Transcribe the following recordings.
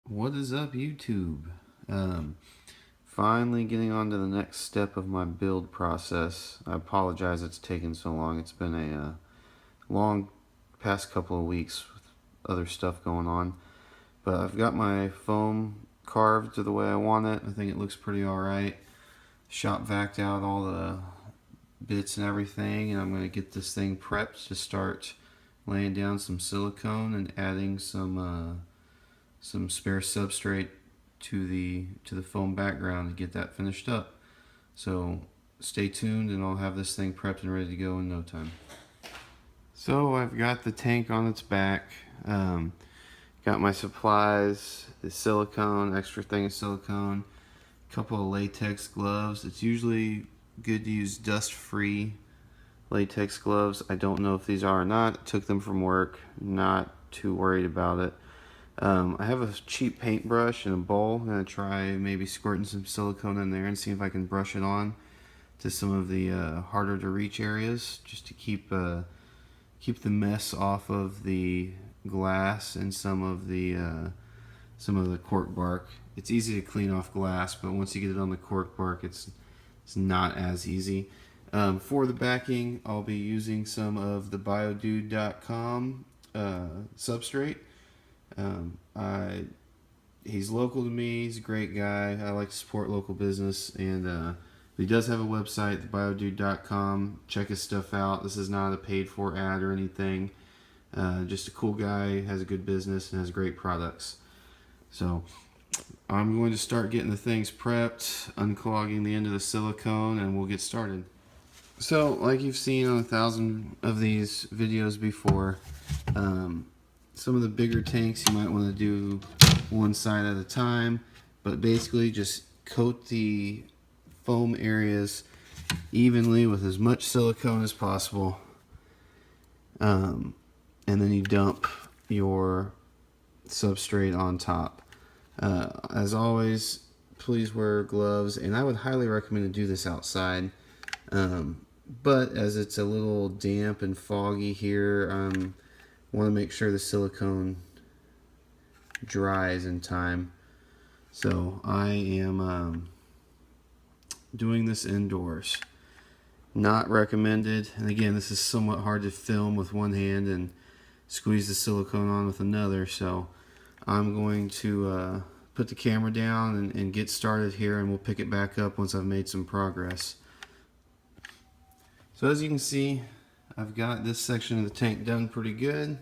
What is up, YouTube? Finally getting on to the next step of my build process. I apologize it's taken so long. It's been a long past couple of weeks with other stuff going on. But I've got my foam carved to the way I want it. I think it looks pretty alright. Shop vacked out all the bits and everything, and I'm going to get this thing prepped to start laying down some silicone and adding some spare substrate to the foam background to get that finished up. So stay tuned and I'll have this thing prepped and ready to go in no time. So I've got the tank on its back, got my supplies, the silicone, extra thing of silicone, a couple of latex gloves. It's usually good to use dust-free latex gloves. I don't know if these are or not. I took them from work, not too worried about it. I have a cheap paintbrush and a bowl. I'm going to try maybe squirting some silicone in there and see if I can brush it on to some of the harder to reach areas, just to keep the mess off of the glass and some of the cork bark. It's easy to clean off glass, but once you get it on the cork bark, it's not as easy. For the backing, I'll be using some of the biodude.com substrate. He's local to me. He's a great guy. I like to support local business, and he does have a website, thebiodude.com. Check his stuff out. This is not a paid for ad or anything. Just a cool guy, has a good business, and has great products. So I'm going to start getting the things prepped, unclogging the end of the silicone, and we'll get started. So, like you've seen on 1,000 of these videos before, some of the bigger tanks you might want to do one side at a time, but basically just coat the foam areas evenly with as much silicone as possible, and then you dump your substrate on top. As always, please wear gloves, and I would highly recommend to do this outside, but as it's a little damp and foggy here, want to make sure the silicone dries in time. So I am doing this indoors. Not recommended. And again, this is somewhat hard to film with one hand and squeeze the silicone on with another. So I'm going to put the camera down and get started here, and we'll pick it back up once I've made some progress. So as you can see, I've got this section of the tank done pretty good.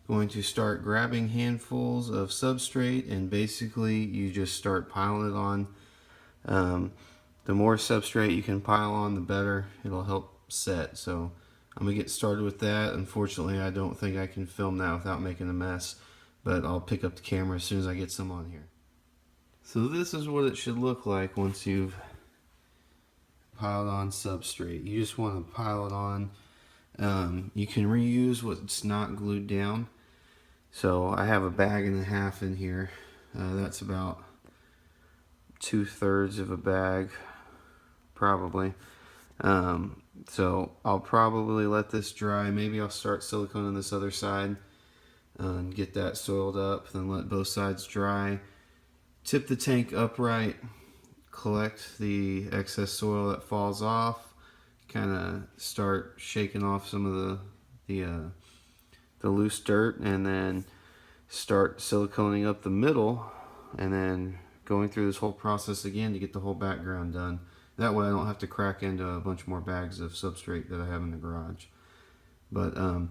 Going to start grabbing handfuls of substrate, and basically you just start piling it on. The more substrate you can pile on, the better. It'll help set. So I'm gonna get started with that. Unfortunately, I don't think I can film that without making a mess, but I'll pick up the camera as soon as I get some on here. So this is what it should look like once you've piled on substrate. You just want to pile it on. You can reuse what's not glued down. So I have a bag and a half in here. That's about 2/3 of a bag, probably. So I'll probably let this dry. Maybe I'll start silicone on this other side and get that soiled up, then let both sides dry. Tip the tank upright, collect the excess soil that falls off, kind of start shaking off some of the loose dirt, and then start siliconing up the middle, and then going through this whole process again to get the whole background done. That way I don't have to crack into a bunch more bags of substrate that I have in the garage. But I'm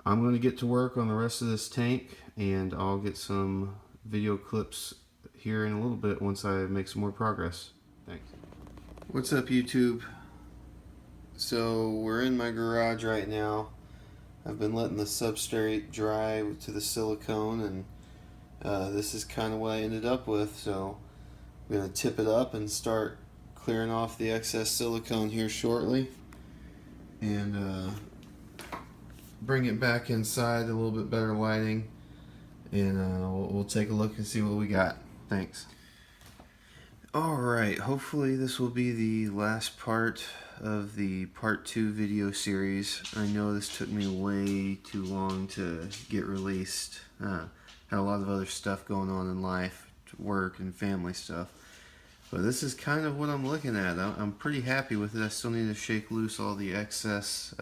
going to get to work on the rest of this tank, and I'll get some video clips here in a little bit once I make some more progress. Thanks. What's up, YouTube? So we're in my garage right now. I've been letting the substrate dry to the silicone, and this is kind of what I ended up with. So I'm going to tip it up and start clearing off the excess silicone here shortly, and bring it back inside, a little bit better lighting, and we'll take a look and see what we got. Thanks. Alright, hopefully this will be the last part of the part 2 video series. I know this took me way too long to get released. had a lot of other stuff going on in life, work and family stuff. But this is kind of what I'm looking at. I'm pretty happy with it. I still need to shake loose all the excess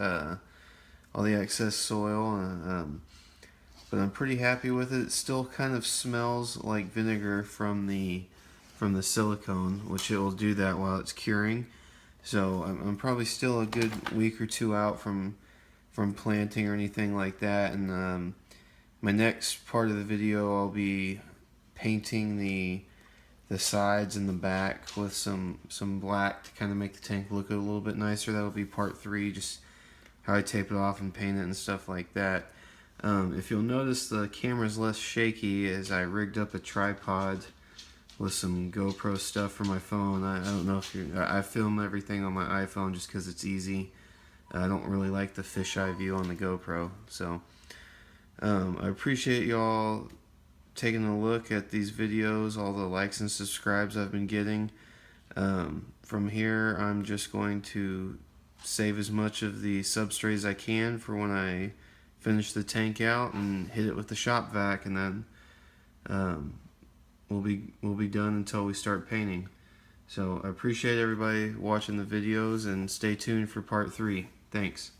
soil, but I'm pretty happy with it. It still kind of smells like vinegar from the silicone, which it will do that while it's curing. So I'm probably still a good week or two out from planting or anything like that. And my next part of the video, I'll be painting the sides and the back with some black to kind of make the tank look a little bit nicer. That'll be part 3, just how I tape it off and paint it and stuff like that. If you'll notice, the camera's less shaky as I rigged up a tripod with some GoPro stuff for my phone. I don't know if I film everything on my iPhone just because it's easy. I don't really like the fisheye view on the GoPro. So I appreciate y'all taking a look at these videos, all the likes and subscribes I've been getting. From here, I'm just going to save as much of the substrate as I can for when I finish the tank out and hit it with the shop vac, and then we'll be done until we start painting. So I appreciate everybody watching the videos, and stay tuned for part 3. Thanks.